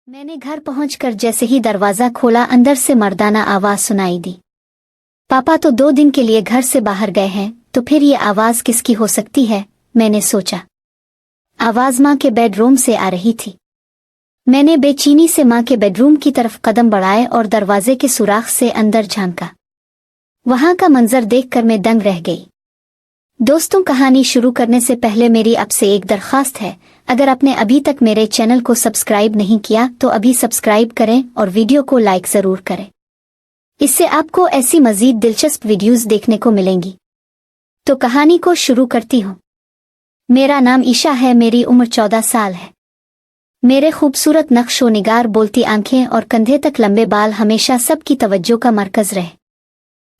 मैंने घर पहुंचकर जैसे ही दरवाजा खोला अंदर से मर्दाना आवाज सुनाई दी। पापा तो 2 दिन के लिए घर से बाहर गए हैं, तो फिर ये आवाज किसकी हो सकती है, मैंने सोचा। आवाज माँ के बेडरूम से आ रही थी। मैंने बेचैनी से माँ के बेडरूम की तरफ कदम बढ़ाए और दरवाजे के सुराख से अंदर झांका। वहां का मंजर देखकर मैं दंग रह गई। दोस्तों, कहानी शुरू करने से पहले मेरी आपसे एक दरख्वास्त है। अगर आपने अभी तक मेरे चैनल को सब्सक्राइब नहीं किया तो अभी सब्सक्राइब करें और वीडियो को लाइक जरूर करें। इससे आपको ऐसी मजीद दिलचस्प वीडियोस देखने को मिलेंगी। तो कहानी को शुरू करती हूँ। मेरा नाम ईशा है, मेरी उम्र 14 साल है। मेरे खूबसूरत नक्शो निगार, बोलती आंखें और कंधे तक लंबे बाल हमेशा सबकी तवज्जो का मरकज रहे।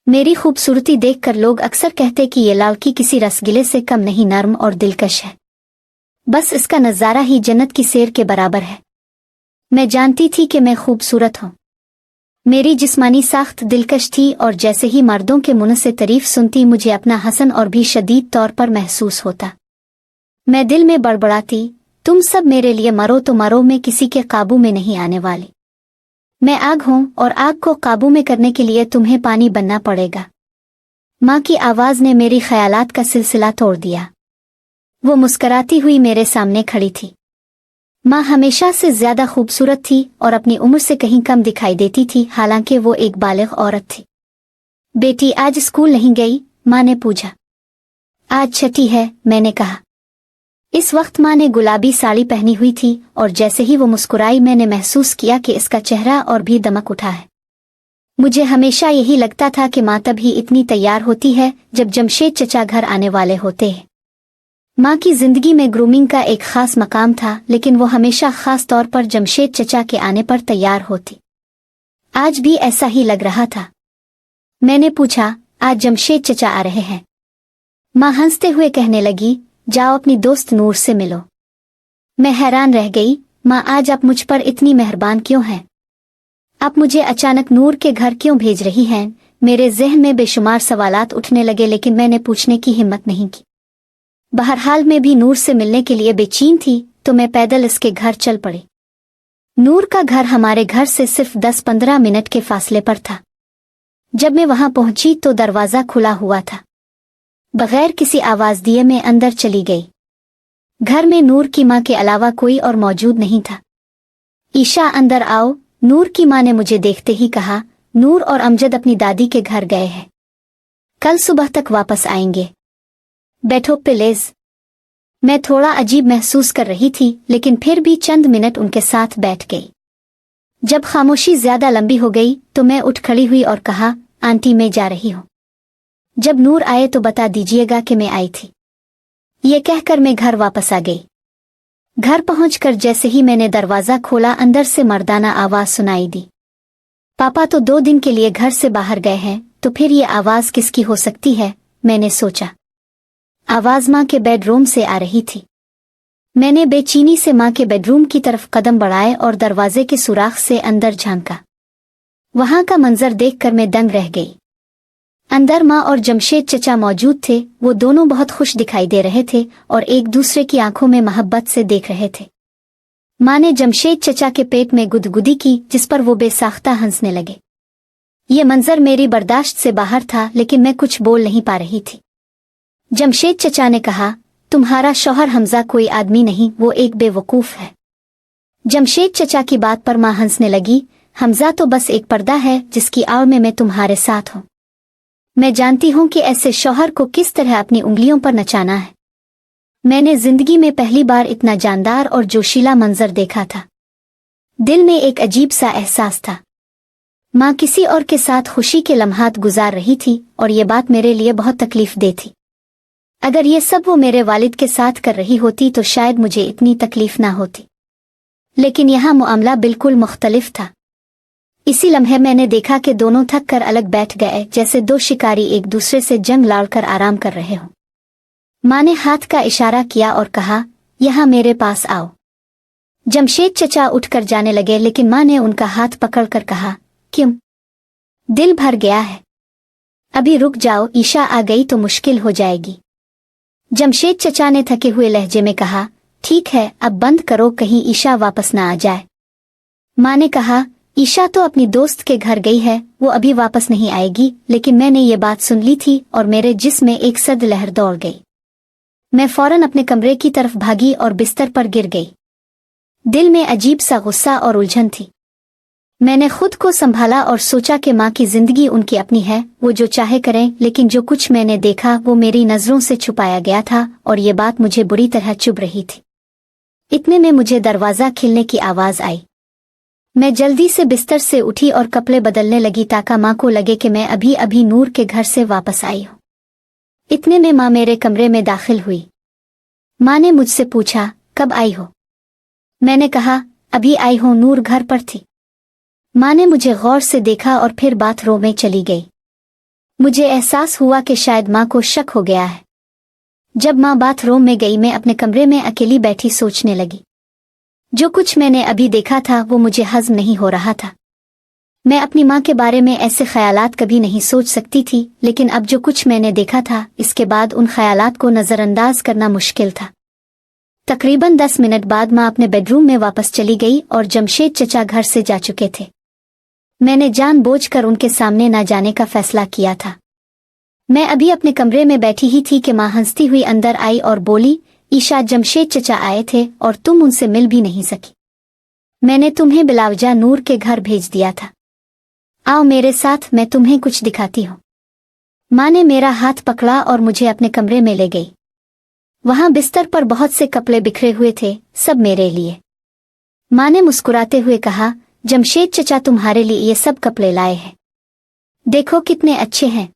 मेरी खूबसूरती देखकर लोग अक्सर कहते कि ये लड़की किसी रसगुल्ले से कम नहीं नर्म और दिलकश है। बस इसका नज़ारा ही जन्नत की सैर के बराबर है। मैं जानती थी कि मैं खूबसूरत हूँ। मेरी जिस्मानी साख्त दिलकश थी और जैसे ही मर्दों के मुंह से तारीफ सुनती मुझे अपना हसन और भी शदीद तौर पर महसूस होता। मैं दिल में बड़बड़ाती, तुम सब मेरे लिए मरो तो मरो, मैं किसी के काबू में नहीं आने वाली। मैं आग हूँ और आग को काबू में करने के लिए तुम्हें पानी बनना पड़ेगा। माँ की आवाज ने मेरी ख्यालात का सिलसिला तोड़ दिया। वो मुस्कराती हुई मेरे सामने खड़ी थी। माँ हमेशा से ज्यादा खूबसूरत थी और अपनी उम्र से कहीं कम दिखाई देती थी, हालांकि वो एक बालिग औरत थी। बेटी आज स्कूल नहीं गई? माँ ने पूछा। आज छठी है, मैंने कहा। इस वक्त माँ ने गुलाबी साड़ी पहनी हुई थी और जैसे ही वो मुस्कुराई मैंने महसूस किया कि इसका चेहरा और भी दमक उठा है। मुझे हमेशा यही लगता था कि माँ तब ही इतनी तैयार होती है जब जमशेद चचा घर आने वाले होते हैं। माँ की जिंदगी में ग्रूमिंग का एक खास मकाम था, लेकिन वो हमेशा खास तौर पर जमशेद चचा के आने पर तैयार होती। आज भी ऐसा ही लग रहा था। मैंने पूछा, आज जमशेद चचा आ रहे हैं? माँ हंसते हुए कहने लगी, जाओ अपनी दोस्त नूर से मिलो। मैं हैरान रह गई। माँ, आज आप मुझ पर इतनी मेहरबान क्यों हैं? आप मुझे अचानक नूर के घर क्यों भेज रही हैं? मेरे जहन में बेशुमार सवालात उठने लगे, लेकिन मैंने पूछने की हिम्मत नहीं की। बहरहाल मैं भी नूर से मिलने के लिए बेचैन थी, तो मैं पैदल इसके घर चल पड़ी। नूर का घर हमारे घर से सिर्फ 10-15 मिनट के फासले पर था। जब मैं वहां पहुंची तो दरवाजा खुला हुआ था। बगैर किसी आवाज दिए मैं अंदर चली गई। घर में नूर की माँ के अलावा कोई और मौजूद नहीं था। ईशा, अंदर आओ, नूर की माँ ने मुझे देखते ही कहा। नूर और अमजद अपनी दादी के घर गए हैं, कल सुबह तक वापस आएंगे। बैठो प्लीज। मैं थोड़ा अजीब महसूस कर रही थी, लेकिन फिर भी चंद मिनट उनके साथ बैठ गई। जब खामोशी ज्यादा लंबी हो गई तो मैं उठ खड़ी हुई और कहा, आंटी मैं जा रही हूँ। जब नूर आए तो बता दीजिएगा कि मैं आई थी। ये कहकर मैं घर वापस आ गई। घर पहुंचकर जैसे ही मैंने दरवाजा खोला अंदर से मर्दाना आवाज सुनाई दी। पापा तो 2 दिन के लिए घर से बाहर गए हैं, तो फिर ये आवाज किसकी हो सकती है, मैंने सोचा। आवाज माँ के बेडरूम से आ रही थी। मैंने बेचैनी से माँ के बेडरूम की तरफ कदम बढ़ाए और दरवाजे के सुराख से अंदर झांका। वहां का मंजर देखकर मैं दंग रह गई। अंदर माँ और जमशेद चचा मौजूद थे। वो दोनों बहुत खुश दिखाई दे रहे थे और एक दूसरे की आंखों में मोहब्बत से देख रहे थे। माँ ने जमशेद चचा के पेट में गुदगुदी की, जिस पर वो बेसाख्ता हंसने लगे। ये मंजर मेरी बर्दाश्त से बाहर था, लेकिन मैं कुछ बोल नहीं पा रही थी। जमशेद चचा ने कहा, तुम्हारा शौहर हमजा कोई आदमी नहीं, वो एक बेवकूफ है। जमशेद चचा की बात पर माँ हंसने लगी। हमजा तो बस एक पर्दा है जिसकी आड़ में मैं तुम्हारे साथ हूँ। मैं जानती हूँ कि ऐसे शौहर को किस तरह अपनी उंगलियों पर नचाना है। मैंने जिंदगी में पहली बार इतना जानदार और जोशीला मंजर देखा था। दिल में एक अजीब सा एहसास था। माँ किसी और के साथ खुशी के लम्हात गुजार रही थी और ये बात मेरे लिए बहुत तकलीफ दे थी। अगर ये सब वो मेरे वालिद के साथ कर रही होती तो शायद मुझे इतनी तकलीफ ना होती, लेकिन यहाँ मामला बिल्कुल मुख्तलिफ था। इसी लम्हे मैंने देखा कि दोनों थक कर अलग बैठ गए, जैसे 2 शिकारी एक दूसरे से जंग लड़कर आराम कर रहे हों। माँ ने हाथ का इशारा किया और कहा, यहाँ मेरे पास आओ। जमशेद चचा उठकर जाने लगे, लेकिन माँ ने उनका हाथ पकड़कर कहा, क्यों? दिल भर गया है। अभी रुक जाओ, ईशा आ गई तो मुश्किल हो जाएगी। जमशेद चचा ने थके हुए लहजे में कहा, ठीक है, अब बंद करो, कहीं ईशा वापस ना आ जाए। माँ ने कहा, ईशा तो अपनी दोस्त के घर गई है, वो अभी वापस नहीं आएगी। लेकिन मैंने ये बात सुन ली थी और मेरे जिस्म में एक सर्द लहर दौड़ गई। मैं फौरन अपने कमरे की तरफ भागी और बिस्तर पर गिर गई। दिल में अजीब सा गुस्सा और उलझन थी। मैंने खुद को संभाला और सोचा कि माँ की जिंदगी उनकी अपनी है, वो जो चाहे करें। लेकिन जो कुछ मैंने देखा वो मेरी नजरों से छुपाया गया था और ये बात मुझे बुरी तरह चुभ रही थी। इतने में मुझे दरवाज़ा खिलने की आवाज़ आई। मैं जल्दी से बिस्तर से उठी और कपड़े बदलने लगी ताकि माँ को लगे कि मैं अभी अभी नूर के घर से वापस आई हूँ। इतने में माँ मेरे कमरे में दाखिल हुई। माँ ने मुझसे पूछा, कब आई हो? मैंने कहा, अभी आई हूँ, नूर घर पर थी। माँ ने मुझे गौर से देखा और फिर बाथरूम में चली गई। मुझे एहसास हुआ कि शायद माँ को शक हो गया है। जब माँ बाथरूम में गई, मैं अपने कमरे में अकेली बैठी सोचने लगी। जो कुछ मैंने अभी देखा था वो मुझे हज़म नहीं हो रहा था। मैं अपनी माँ के बारे में ऐसे ख्यालात कभी नहीं सोच सकती थी, लेकिन अब जो कुछ मैंने देखा था इसके बाद उन ख्यालात को नज़रअंदाज करना मुश्किल था। तकरीबन 10 मिनट बाद माँ अपने बेडरूम में वापस चली गई और जमशेद चचा घर से जा चुके थे। मैंने जानबूझकर उनके सामने ना जाने का फैसला किया था। मैं अभी अपने कमरे में बैठी ही थी कि माँ हंसती हुई अंदर आई और बोली, ईशा, जमशेद चचा आए थे और तुम उनसे मिल भी नहीं सकी। मैंने तुम्हें बिलावजा नूर के घर भेज दिया था। आओ मेरे साथ, मैं तुम्हें कुछ दिखाती हूँ। माँ ने मेरा हाथ पकड़ा और मुझे अपने कमरे में ले गई। वहाँ बिस्तर पर बहुत से कपड़े बिखरे हुए थे, सब मेरे लिए। माँ ने मुस्कुराते हुए कहा, जमशेद चचा तुम्हारे लिए ये सब कपड़े लाए हैं, देखो कितने अच्छे हैं।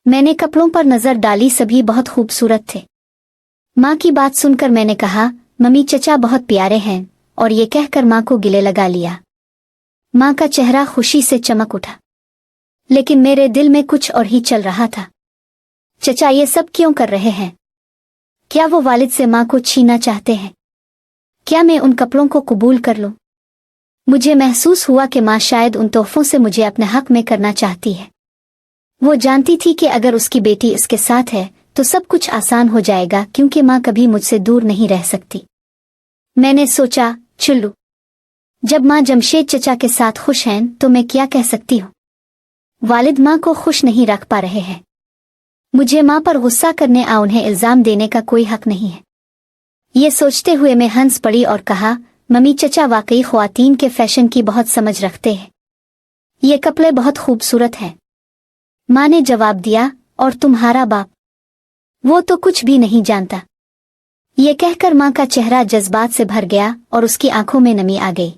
मैंने कपड़ों पर नजर डाली, सभी बहुत खूबसूरत थे। माँ की बात सुनकर मैंने कहा, मम्मी, चचा बहुत प्यारे हैं, और ये कहकर माँ को गले लगा लिया। माँ का चेहरा खुशी से चमक उठा, लेकिन मेरे दिल में कुछ और ही चल रहा था। चचा ये सब क्यों कर रहे हैं? क्या वो वालिद से माँ को छीनना चाहते हैं? क्या मैं उन कपड़ों को कबूल कर लूं? मुझे महसूस हुआ कि माँ शायद उन तोहफों से मुझे अपने हक में करना चाहती है। वो जानती थी कि अगर उसकी बेटी इसके साथ है तो सब कुछ आसान हो जाएगा, क्योंकि माँ कभी मुझसे दूर नहीं रह सकती। मैंने सोचा, चुल्लू, जब माँ जमशेद चचा के साथ खुश हैं तो मैं क्या कह सकती हूँ? वालिद माँ को खुश नहीं रख पा रहे हैं। मुझे माँ पर गुस्सा करने या उन्हें इल्जाम देने का कोई हक नहीं है। ये सोचते हुए मैं हंस पड़ी और कहा, मम्मी, चचा वाकई ख्वातीन के फैशन की बहुत समझ रखते हैं। ये कपड़े बहुत खूबसूरत हैं। माँ ने जवाब दिया, और तुम्हारा बाप? वो तो कुछ भी नहीं जानता। ये कहकर माँ का चेहरा जज्बात से भर गया और उसकी आंखों में नमी आ गई।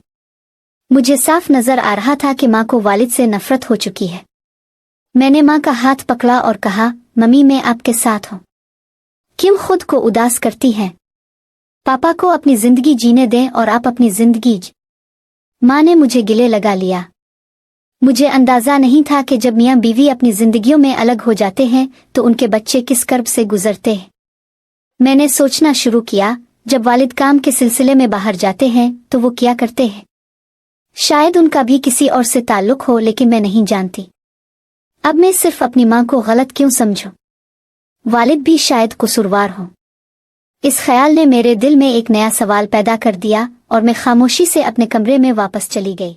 मुझे साफ नजर आ रहा था कि माँ को वालिद से नफरत हो चुकी है। मैंने माँ का हाथ पकड़ा और कहा, मम्मी, मैं आपके साथ हूँ। क्यों खुद को उदास करती हैं? पापा को अपनी जिंदगी जीने दें और आप अपनी जिंदगी माँ ने मुझे गले लगा लिया। मुझे अंदाजा नहीं था कि जब मियाँ बीवी अपनी जिंदगियों में अलग हो जाते हैं तो उनके बच्चे किस कर्ब से गुजरते हैं। मैंने सोचना शुरू किया, जब वालिद काम के सिलसिले में बाहर जाते हैं तो वो क्या करते हैं। शायद उनका भी किसी और से ताल्लुक हो, लेकिन मैं नहीं जानती। अब मैं सिर्फ अपनी माँ को गलत क्यों समझूं? वालिद भी शायद कसूरवार हो। इस ख्याल ने मेरे दिल में एक नया सवाल पैदा कर दिया और मैं खामोशी से अपने कमरे में वापस चली गई।